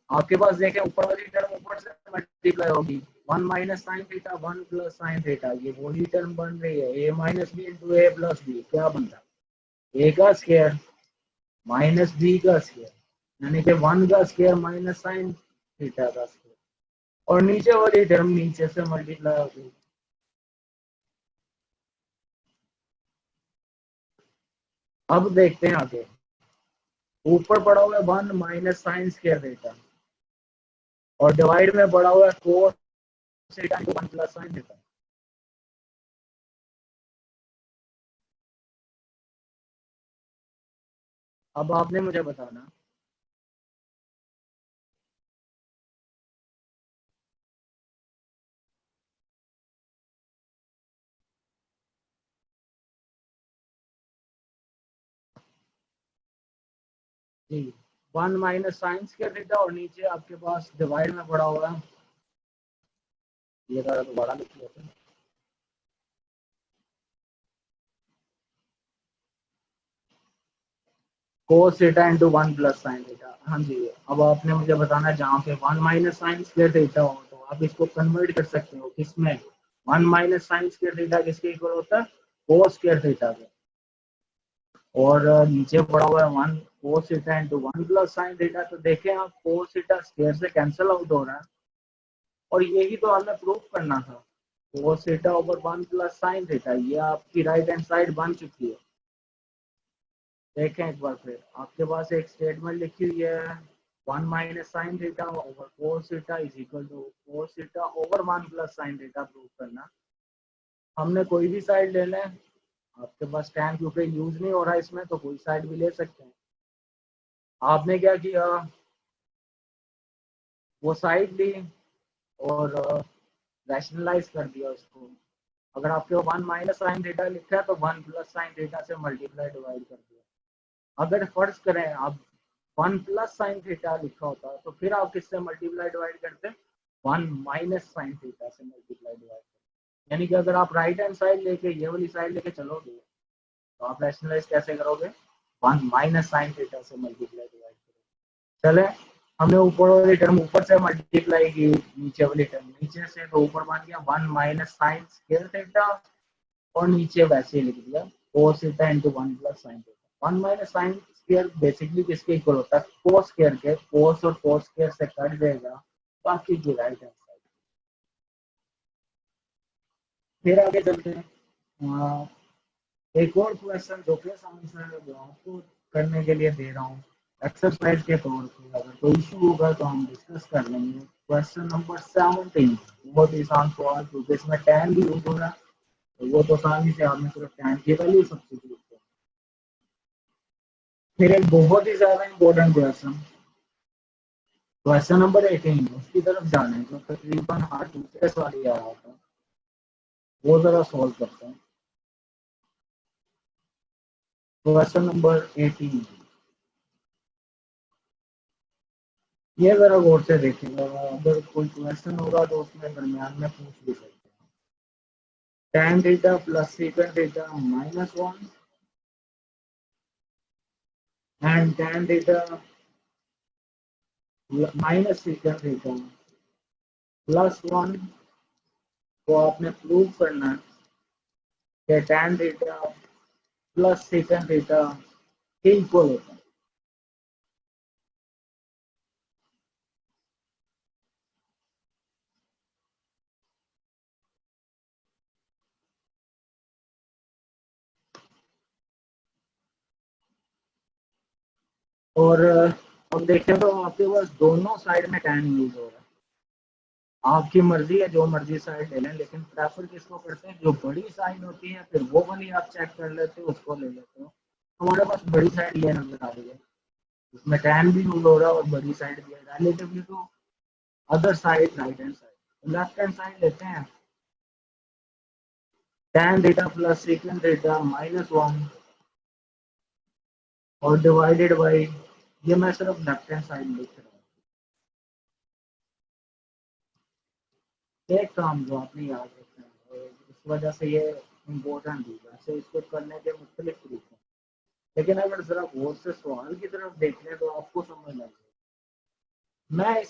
आपके पास देखें, ऊपर वाली टर्म ऊपर से मल्टीप्लाई होगी, 1 minus sine theta 1 plus sine theta, ये वही टर्म बन रही है a minus B into A plus B. क्या बनता है? a का स्क्वायर माइनस b का स्क्वायर, यानी कि 1 का स्क्वायर माइनस साइन थीटा का स्क्वायर, और नीचे वाली टर्म नीचे से मल्टीप्लाई होगी। अब देखते हैं आगे, ऊपर पड़ा हुआ है 1 माइनस साइन स्क्वायर थीटा, और डिवाइड में पड़ा हुआ है cos theta into 1 plus sine theta. अब आपने मुझे बताना जी, 1 माइनस साइन स्क्वायर थीटा, और नीचे आपके पास डिवाइड में पड़ा हुआ है, ये दोबारा लिख लेते हैं, cos theta into 1 plus sine theta. हाँ जी, अब आपने मुझे बताना है जहाँ पे 1 माइनस साइन स्क्वायर थीटा हो तो आप इसको कन्वर्ट कर सकते हो किसमें? 1 माइनस साइन स्क्वायर थीटा किसके इक्वल होता है? कोस स्क्वायर थीटा के। और नीचे पड़ा हुआ है 1 cos theta into 1 plus sine theta. तो देखें आप, कोस थीटा स्क्वायर से कैंसिल आउट हो रहा है, और यही तो हमें प्रूफ करना था। कोस theta over 1 plus sine theta, ये आपकी राइट हैंड साइड बन चुकी है। देखें एक बार फिर, आपके पास एक स्टेटमेंट लिखी हुई है 1 minus sine theta over cos theta is equal to cos theta over 1 plus sine theta prove करना। हमने कोई भी साइड ले लें, आपके पास टैन क्योंकि यूज नहीं हो रहा इसमें तो कोई साइड भी ले सकते हैं। आपने क्या किया, वो साइड ली और रैशनलाइज कर दिया उसको। अगर आपके 1 माइनस साइन थीटा लिखा है तो 1 प्लस साइन थीटा से मल्टीप्लाई डिवाइड कर दिया। अगर फर्ज करें आप 1 प्लस साइन थीटा लिखा होता तो फिर आप किससे मल्टीप्लाई डिवाइड करते, 1 माइनस साइन थीटा से मल्टीप्लाई डिवाइड करते। यानी कि अगर आप राइट हैंड साइड लेके ये वाली साइड लेके चलोगे तो आप रैशनलाइज कैसे करोगे, 1 माइनस साइन थीटा से मल्टीप्लाई डिवाइड करोगे। चले, हमने ऊपर वाली टर्म ऊपर से मल्टीप्लाई की, नीचे वाली टर्म नीचे से, तो ऊपर बन गया 1 माइनस साइन स्क्वायर थीटा और नीचे वैसे ही लिख दिया cos theta into 1 plus sine theta. 1 minus sine square basically किसके इक्वल होता है, कोस स्क्वायर के। कोस और कोस स्क्वायर से कट देगा बाकी जो राइट हैंड साइड। फिर आगे चलते हैं, एक और क्वेश्चन जो कि आंसर जो आपको करने के लिए दे रहा हूँ एक्सरसाइज के तौर पे, अगर कोई इशू होगा तो हम डिस्कस कर लेंगे। क्वेश्चन नंबर 17 बहुत ही आसान सवाल, क्योंकि इसमें टैन भी यूज हो रहा है तो वो तो आसानी से आपने सिर्फ टैन की वैल्यू सब्स्टिट्यूट कर। फिर एक बहुत ही ज्यादा इंपॉर्टेंट क्वेश्चन, क्वेश्चन नंबर 18 उसकी तरफ जाने जो तकरीबन हर दूसरे सवाल ही आ रहा था, वो जरा सॉल्व करते हैं। क्वेश्चन नंबर 18 ये जरा गौर से देखिएगा, अगर कोई क्वेश्चन होगा तो उसमें दरमियान में पूछ भी सकते हैं। tan theta plus secant theta minus 1 and tan theta minus second theta plus 1 को आपने प्रूव करना है कि tan theta plus secant theta के इक्वल होता है। और अब देखें तो आपके पास दोनों साइड में tan यूज हो रहा है। आपकी मर्जी है जो मर्जी साइड ले लें, लेकिन प्रेफर किसको करते हैं, जो बड़ी साइड होती है फिर वो वाली आप चेक कर लेते हो, उसको ले लेते हो। हमारे पास बड़ी साइड ये नजर आ रही है, इसमें टैन भी यूज हो रहा है और बड़ी साइड भी है relatively to other side right hand side. Left hand side लेते हैं tan theta plus secant theta minus 1 और डिवाइडेड बाई, ये मैं सिर्फ लेफ्ट हैंड साइड लिख रहा हूँ। एक काम जो आपने याद रखना है और इस वजह से ये इम्पोर्टेंट होगा, ऐसे इसको करने के मुख्तलिफ तरीके हैं, लेकिन अगर जरा गौर से सवाल की तरफ देख लें तो आपको समझ लगेगा। मैं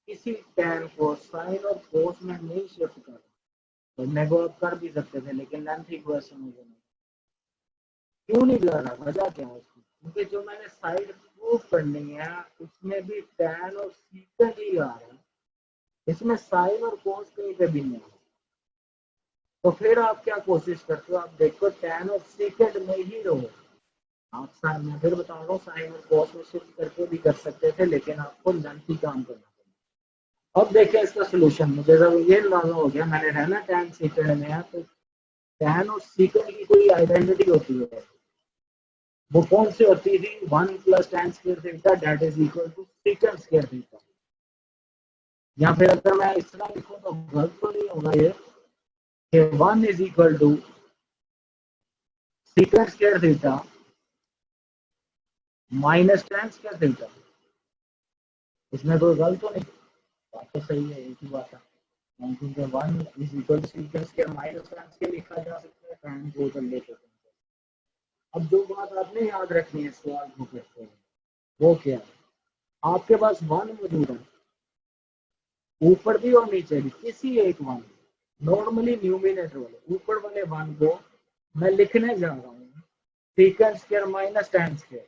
किसी टैन को साइन और कोस में नहीं शिफ्ट कर रहा, करने को आप कर भी सकते थे लेकिन लेंथी क्वेश्चन हो जाना। क्यों नहीं कर रहा, वजह क्या है उसकी, क्योंकि जो मैंने साइड प्रूव करनी है उसमें भी टैन और सीकंड ही आ रहा है, इसमें साइन और कोस कहीं पे भी नहीं आ रहा। तो फिर आप क्या कोशिश करते हो, आप देखो टैन और सीकंड में ही रहो। आप साइन, मैं फिर बता रहा हूँ, साइन और कॉस में शिफ्ट करके भी कर सकते थे लेकिन आपको लेंथी काम करना पड़ा। अब देखिए इसका सोल्यूशन, मुझे जब ये अंदाजा हो गया मैंने रहना टैन सीकंड में है, तो टैन और सीकंड की कोई आइडेंटिटी होती है, वो कौन सी होती थी, 1 plus tan square theta that is equal to secant square theta. या फिर अगर मैं इस तरह लिखूं तो गलत तो नहीं होगा ये कि 1 is equal to secant square theta minus tan square theta. इसमें कोई गलत तो नहीं, बात तो सही है, एक ही बात है। क्योंकि 1 is equal to secant square minus tan square लिखा जा सकता है, टैन को कर लेते हैं। अब जो बात आपने याद रखनी है सवाल को करते हैं वो क्या है, आपके पास 1 मौजूद है ऊपर भी और नीचे भी, किसी एक 1 नॉर्मली न्यूमिनेटर वाले ऊपर वाले 1 को मैं लिखने जा रहा हूँ secant square minus tan square,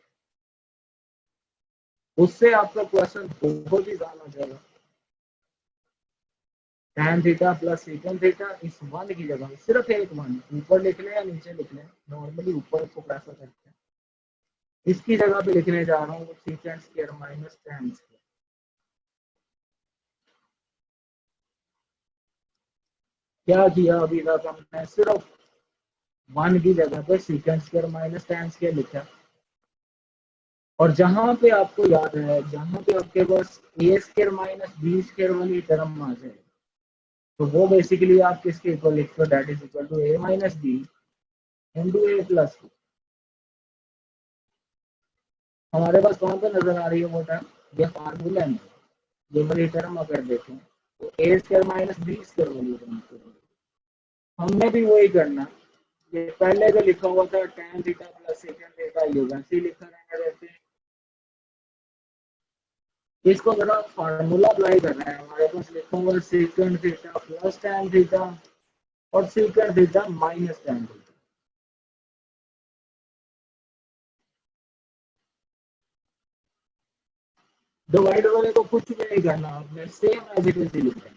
उससे आपका क्वेश्चन बहुत ही ज्यादा आ जाएगा। tan theta plus secant theta इस 1 की जगह सिर्फ एक 1 ऊपर लिख लें या नीचे लिख लें, नॉर्मली ऊपर को प्रेफर करते हैं, इसकी जगह पे लिखने जा रहा हूँ secant square minus tan square. क्या किया अभी तक हमने, सिर्फ 1 की जगह पे secant square minus tan square लिखा, और जहां पे आपको याद है, जहां पे आपके पास A square minus B square वाली टर्म आ जाए, तो वो बेसिकली आप किसके इक्वल लिखते हो, that is equal to A minus B into A plus B. हमारे पास कौन सा नजर आ रही है वो टर्म, ये फार्मूला में ये वाली टर्म अगर देखें तो ए स्क्वायर माइनस बी स्क्वायर वाली टर्म, हमने भी वही करना। ये पहले जो लिखा हुआ था tan theta plus secant theta, ये वैसे लिखा रहना रहते हैं। इसको अगर आप फार्मूला अप्लाई कर रहे हैं, हमारे पास लिखा हुआ second theta plus tan theta और second theta minus tan theta. Divide वाले को कुछ भी नहीं करना, आपने सेम एज इट इज लिखना है।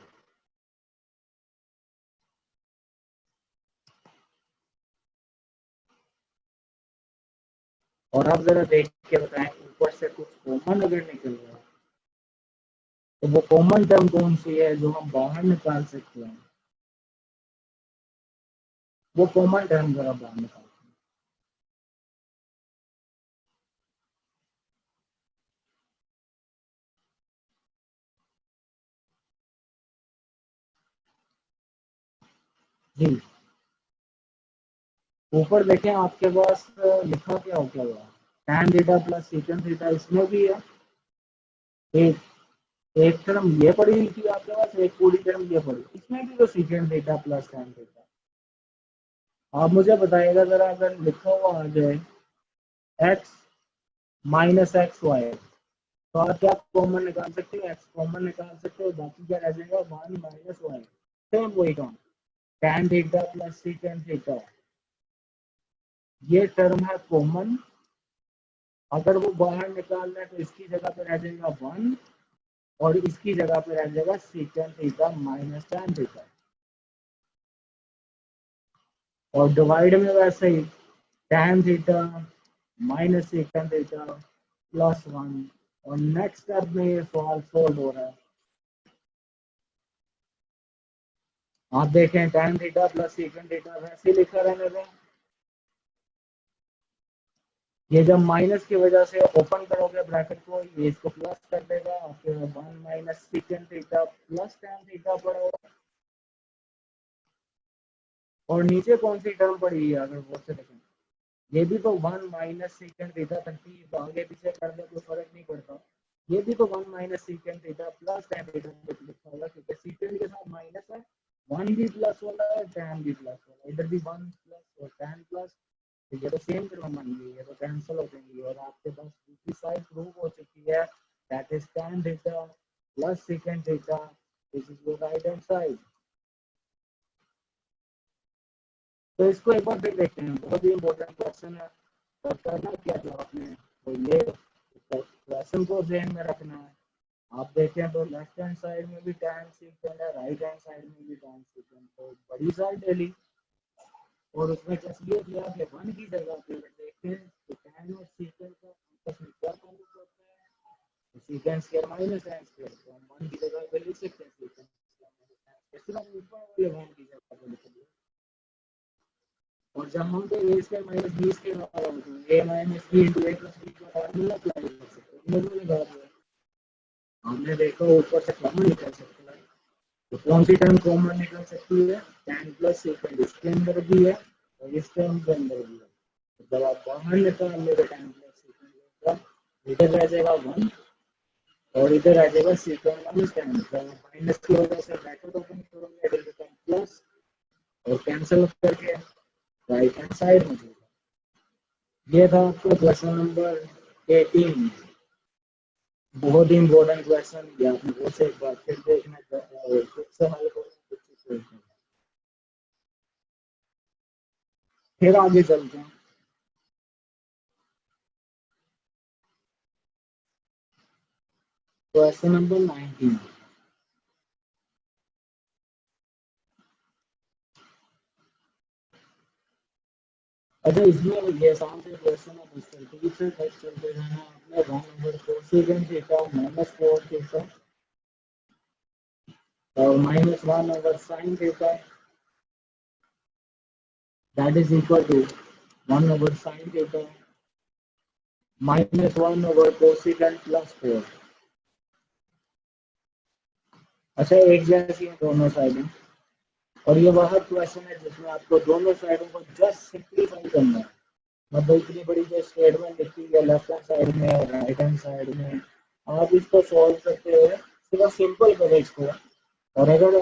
और आप जरा देख के बताएं, ऊपर से कुछ कॉमन अगर निकल रहा है तो वो कॉमन टर्म कौन सी है जो हम बाहर निकाल सकते हैं, वो कॉमन टर्म जरा बाहर निकाल। जी, ऊपर देखें आपके पास लिखा क्या हो क्या हुआ, tan theta plus secant theta, इसमें भी है एक एक टर्म ये पड़ी हुई थी आपके पास, एक पूरी टर्म ये पड़ी, इसमें भी तो second theta plus tan theta. आप मुझे बताइएगा जरा, अगर लिखा हुआ आ जाए x माइनस एक्स वाई, तो आप क्या कॉमन निकाल सकते हो, x कॉमन निकाल सकते हो, बाकी क्या रह जाएगा 1 माइनस वाई, सेम वही term tan theta plus secant theta, ये टर्म है कॉमन। अगर वो बाहर निकालना है तो इसकी जगह पे रह जाएगा 1 और इसकी जगह पे रह जाएगा second theta minus tan theta. और डिवाइड में वैसे ही tan theta minus second theta plus 1, और नेक्स्ट स्टेप में ये सवाल सोल्व हो रहा है। आप देखें tan theta plus secant theta वैसे लिखा रहने दें, ये जब माइनस की वजह से ओपन करोगे ब्रैकेट को, ये इसको प्लस कर देगा, फिर 1 minus second theta plus tan theta पड़ेगा, और नीचे कौन सी टर्म पड़ी है अगर वो से देखें, ये भी तो 1 माइनस सेकंड थीटा तक थी, तो आगे पीछे कर दे तो फर्क नहीं पड़ता, ये भी तो 1 minus second theta plus tan theta लिखा होगा, क्योंकि सेकंड के साथ माइनस है, 1 भी प्लस वाला है, tan भी प्लस वाला है, इधर भी 1 प्लस और tan प्लस, तो ये तो सेम टर्म बन गई है, तो कैंसिल हो जाएंगी, और आपके पास दूसरी साइड प्रूव हो चुकी है, that is tan theta plus secant theta, this is your right hand side. तो इसको एक बार फिर देखते हैं, बहुत ही इंपॉर्टेंट क्वेश्चन है। तो करना क्या था आपने, तो ये क्वेश्चन को ध्यान में रखना है। आप देखें तो लेफ्ट हैंड साइड में भी tan सेकंड है, राइट हैंड साइड में भी tan सेकंड, तो बड़ी साइड ले ली, और उसमें कैसे किया कि 1 की जगह पे देखें तो tan और सेकंड का आपस में क्या ताल्लुक होता है, तो second square minus tan square, तो हम 1 की जगह पे लिख सकते हैं सेकंड स्क्वायर, सिर्फ ऊपर वाले 1 की जगह पे लिख दिया, और जहाँ पे ए स्क्वायर माइनस बी स्क्वायर आ रहा होता है, ए minus B into A plus B का फार्मूला अप्लाई कर सकते हैं, हमने भी लगा दिया, हमने देखा ऊपर से कॉमन निकल सकता है, तो कौन सी टर्म कॉमन निकल सकती है, tan प्लस सेकंड इसके अंदर भी है और इस टर्म के अंदर भी है, तो जब आप बाहर निकाल लेते tan प्लस सेकंड, इधर रह जाएगा 1 और इधर आ जाएगा सेकंड माइनस tan, माइनस की वजह से ब्रैकेट ओपन करोगे, इधर बिकम प्लस, और कैंसिल करके राइट हैंड साइड में जाएगा। ये था आपका क्वेश्चन नंबर 18, बहुत ही इंपॉर्टेंट क्वेश्चन, ये आपने फिर से एक बार फिर देखना और खुद से हल करना। फिर आगे चलते हैं, क्वेश्चन नंबर 19। अच्छा इसमें ये आसान से क्वेश्चन है, इस तरतीब से टेस्ट चलते जाना आपने 1 over cosecant theta minus 4 theta और minus 1 over sine theta that is equal to 1 over sine theta minus 1 over cosecant plus 4। अच्छा एक जैसी है दोनों साइडें, और ये वह क्वेश्चन है जिसमें आपको दोनों साइडों को जस्ट सिंप्लीफाई करना है। मतलब इतनी बड़ी जो स्टेटमेंट लिखी है लेफ्ट हैंड साइड में और राइट हैंड साइड में, आप इसको सॉल्व करते हुए सिर्फ सिंपल करो इसको, और अगर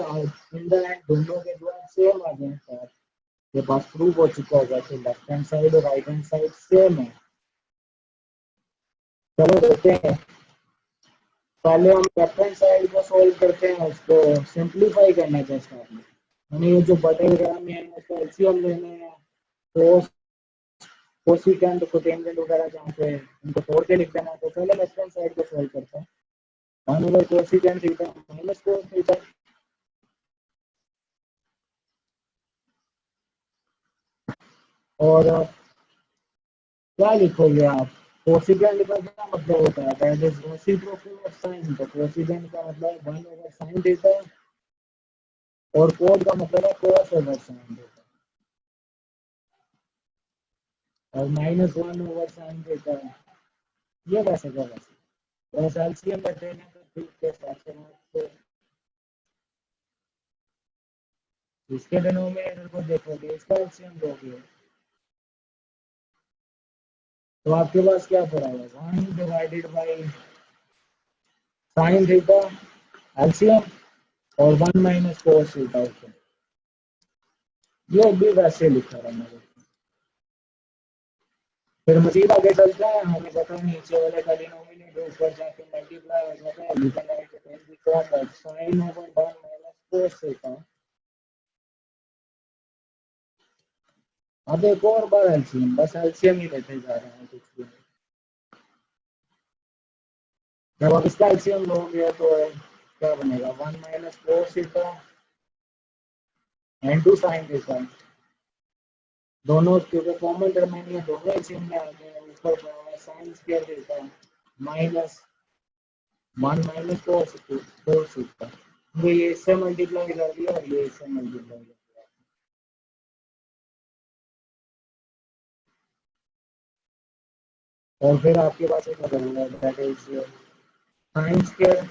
इन द एंड दोनों के जवाब सेम आ जाए तो आपके पास प्रूव हो चुका होगा कि लेफ्ट हैंड साइड और राइट हैंड साइड सेम है। चलो देखते हैं, पहले हम लेफ्ट हैंड साइड को सॉल्व करते हैं, उसको सिंप्लीफाई करना चाहते हैं हमें। ये जो बटे वगैरह में है उसका एलसीएम लेने हैं, तो कोसिकेंट कोटेंजेंट वगैरह जहाँ पे उनको तोड़ के लिख देना है। तो पहले लेफ्ट हैंड साइड को सॉल्व करते हैं। 1 over cosecant theta minus cos theta, और क्या लिखोगे आप, कोसिकेंट का क्या मतलब होता है, that is reciprocal of sine. तो कोसिकेंट का मतलब है 1 ओवर साइन थीटा और कोस का मतलब है कोस ओवर साइन थीटा, और माइनस 1 ओवर साइन थीटा ये कैसे कर सकते, बस एलसीएम बैठे हैं तो ठीक के साथ तो इसके डिनोमिनेटर को देखोगे इसका एलसीएम दोगे तो आपके पास क्या पड़ा है, 1 divided by sine theta LCM और 1 माइनस कोस थीटा। ये भी वैसे लिखा रहा है। फिर मजीद आगे चलते हैं, हमें पता है नीचे वाले का डिनोमिनेटर ऊपर जाके मल्टीप्लाई हो जाता है, we can write it in the form of sin over 1 minus cos theta. अब एक और बार एलसीएम, बस एलसीएम ही लेते जा रहे हैं कुछ भी। जब आप इसका एलसीएम लोगे तो क्या बनेगा, 1 minus cos theta into sin theta, दोनों क्योंकि कॉमन टर्म है ये दोनों एलसीएम में आ गए, ऊपर sin square theta minus 1 minus cos theta, तो ये इससे मल्टीप्लाई कर दिया और ये इससे मल्टीप्लाई कर दिया, और फिर आपके पास एक बनेगा that is sin square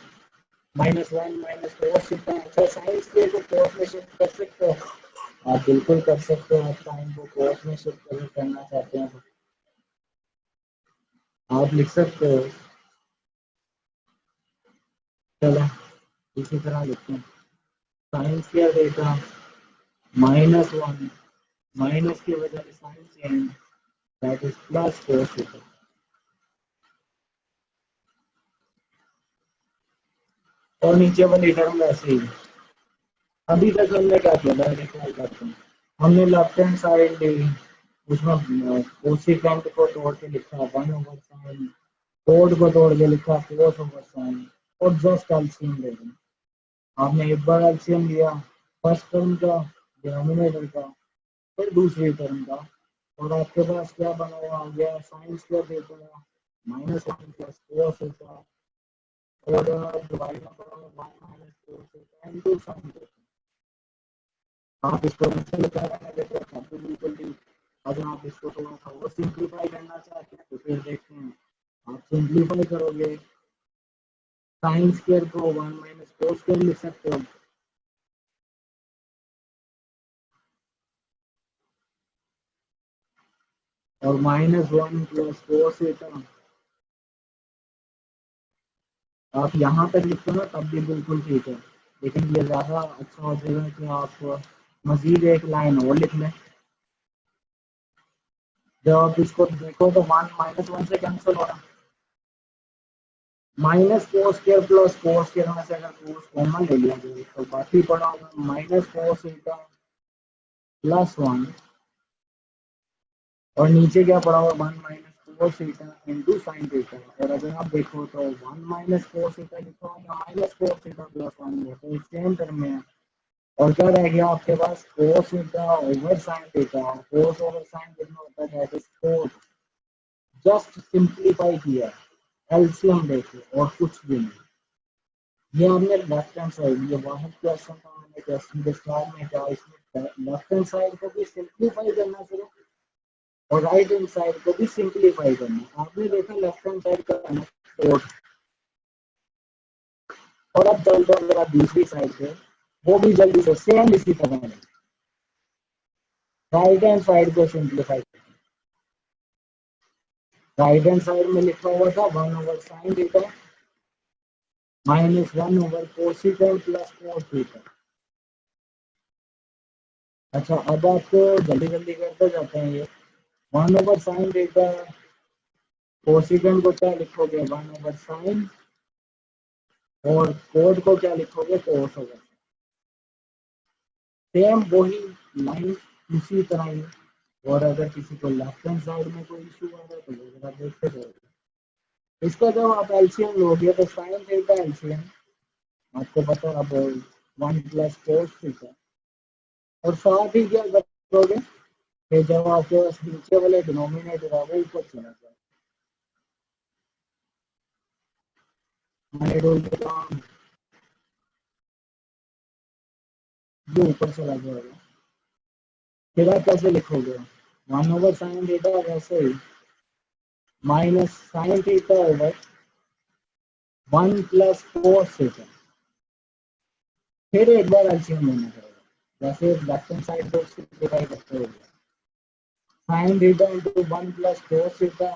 minus 1 minus cos theta. अच्छा sin स्क्वायर को कोस में शिफ्ट कर सकते हो, आप बिल्कुल कर सकते हो, आप sin को कोस में शिफ्ट करना चाहते हैं तो आप लिख सकते हो। चलो इसी तरह लिखते हैं, sin square theta minus 1 minus की वजह से sign change that is plus cos theta, और नीचे वाली टर्म वैसे ही। अभी तक हमने क्या किया था देखो करते हैं, हमने लेफ्ट हैंड साइड ली, उसमें कोसिकेंट को तोड़ के लिखा 1 ओवर साइन, कोड को तोड़ के लिखा कोस ओवर साइन, और जस्ट एलसीएम ले लिया। आपने एक बार एलसीएम लिया फर्स्ट टर्म का डिनोमिनेटर का, फिर दूसरी टर्म का, और आपके पास क्या बना हुआ आ गया, sine square theta minus 1 plus cos theta और divide by 1 minus cos theta into sine theta. आप इसको नीचे लेकर आना देखो तो बिल्कुल भी, अगर आप इसको थोड़ा सा और सिंप्लीफाई करना चाहते हैं तो फिर देखते हैं, आप सिंप्लीफाई करोगे साइन स्क्वायर को 1 माइनस कोस स्क्वायर लिख सकते हो, और माइनस 1 प्लस कोस थीटा आप यहाँ तक लिखते हो तब भी बिल्कुल ठीक है, लेकिन ये ज़्यादा अच्छा हो जाएगा कि आप मजीद एक लाइन और लिख लें। जब आप इसको देखो तो 1 माइनस 1 से कैंसिल हो रहा, minus cos square plus cos square में से अगर कोस कॉमन ले लिया जाए तो बाकी पड़ा होगा माइनस कोस थीटा प्लस 1, और नीचे क्या पड़ा हुआ 1 minus cos theta into sine theta, और अगर आप देखो तो 1 माइनस कोस थीटा लिखा होगा माइनस कोस थीटा प्लस 1 है तो सेम टर्म में है, और क्या रह गया आपके पास, cos theta over sine theta, cos over sine कितना होता है, दैट इज 4। जस्ट सिंप्लीफाई किया, एलसीएम लेके, और कुछ भी नहीं। ये हमने लेफ्ट हैंड साइड, ये वाहिद क्वेश्चन था, हमने क्वेश्चन के स्टार्ट में क्या, इसमें लेफ्ट हैंड साइड को भी सिंप्लीफाई करना सिर्फ, और राइट हैंड साइड को भी सिंप्लीफाई करना। आपने देखा लेफ्ट हैंड साइड का 4, और अब चलते हैं जरा दूसरी साइड पे, वो भी जल्दी से सेम इसी तरह है। राइट हैंड साइड को सिंप्लीफाई, राइट हैंड साइड में लिखा हुआ था 1 over sine theta minus 1 over cosecant plus cos theta. अच्छा, अब आपको जल्दी जल्दी करते जाते हैं। ये 1 ओवर साइन थीटा, कोसेकेंट को क्या लिखोगे 1 ओवर साइन, और कोड को क्या लिखोगे कोस ओवर। सेम वही लाइन उसी तरह ही। और अगर किसी को लेफ्ट हैंड साइड में कोई इशू आ रहा है तो वो जरा देखते जाओगे। इसका जब आप एलसीएम लोगे तो साइन थीटा एलसीएम आपको पता है, अब 1 प्लस कोस थीटा, और साथ ही क्या करोगे कि जब आपके पास नीचे वाले डिनोमिनेटर है वो ऊपर चला जाए, ये ऊपर चला जाएगा। फिर आप कैसे लिखोगे 1 ओवर साइन थीटा, वैसे ही minus sine theta over 1 plus cos theta. फिर एक बार एलसीएम लेना पड़ेगा, जैसे लेफ्ट हैंड साइड को सिंप्लीफाई करते हो, sine theta into 1 plus cos theta,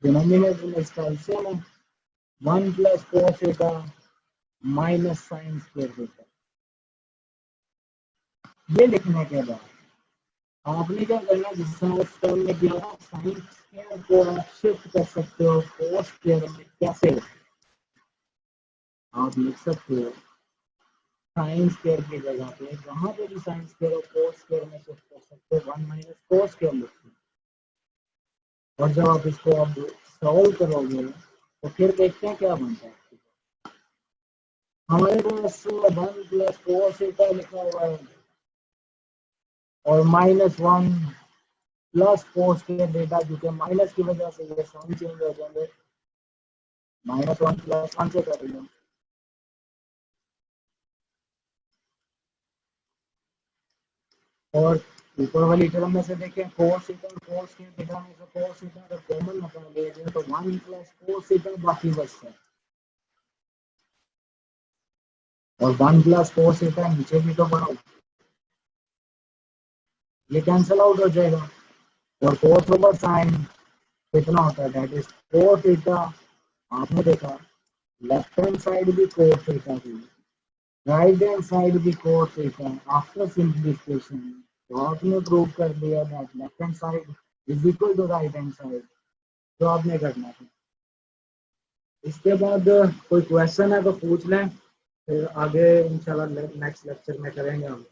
denominator में इसका एलसीएम है 1 plus cos theta minus sine square theta. ये लिखने के बाद आपने क्या करना, जिस तरह स्टेप में किया था, साइन स्क्वायर को आप शिफ्ट कर सकते हो कोस स्क्वायर में। कैसे आप लिख सकते हो, साइन स्क्वायर की जगह पे जहां पे भी साइन स्क्वायर हो कोस स्क्वायर में शिफ्ट कर सकते हो, 1 माइनस कोस स्क्वायर लिखते हो। और जब आप इसको अब सॉल्व करोगे तो फिर देखते हैं क्या बनता है। हमारे पास 1 प्लस कोस थीटा लिखा हुआ है, और -1 प्लस कोस के डेटा, क्योंकि माइनस की वजह से ये साइन चेंज हो जाएंगे, -1 प्लस 1 से करेंगे। और ऊपर वाली टर्म में से देखें कोस थीटा, कोस के डेटा में से कोस थीटा अगर कॉमन निकाल लिया जाए तो 1 प्लस कोस थीटा बाकी बचता है, और 1 प्लस कोस थीटा नीचे भी तो बढ़ो, ये कैंसिल आउट हो जाएगा। और कोस ओवर साइन कितना होता है, दैट इज कोस थीटा। आपने देखा लेफ्ट हैंड साइड भी कोस थीटा थी, राइट हैंड साइड भी कोस थीटा। आफ्टर सिंप्लीफिकेशन तो आपने प्रूव कर दिया that left hand side is equal to right hand side, जो आपने करना था। इसके बाद कोई क्वेश्चन है तो पूछ लें, फिर आगे इंशाल्लाह नेक्स्ट लेक्चर में करेंगे हम।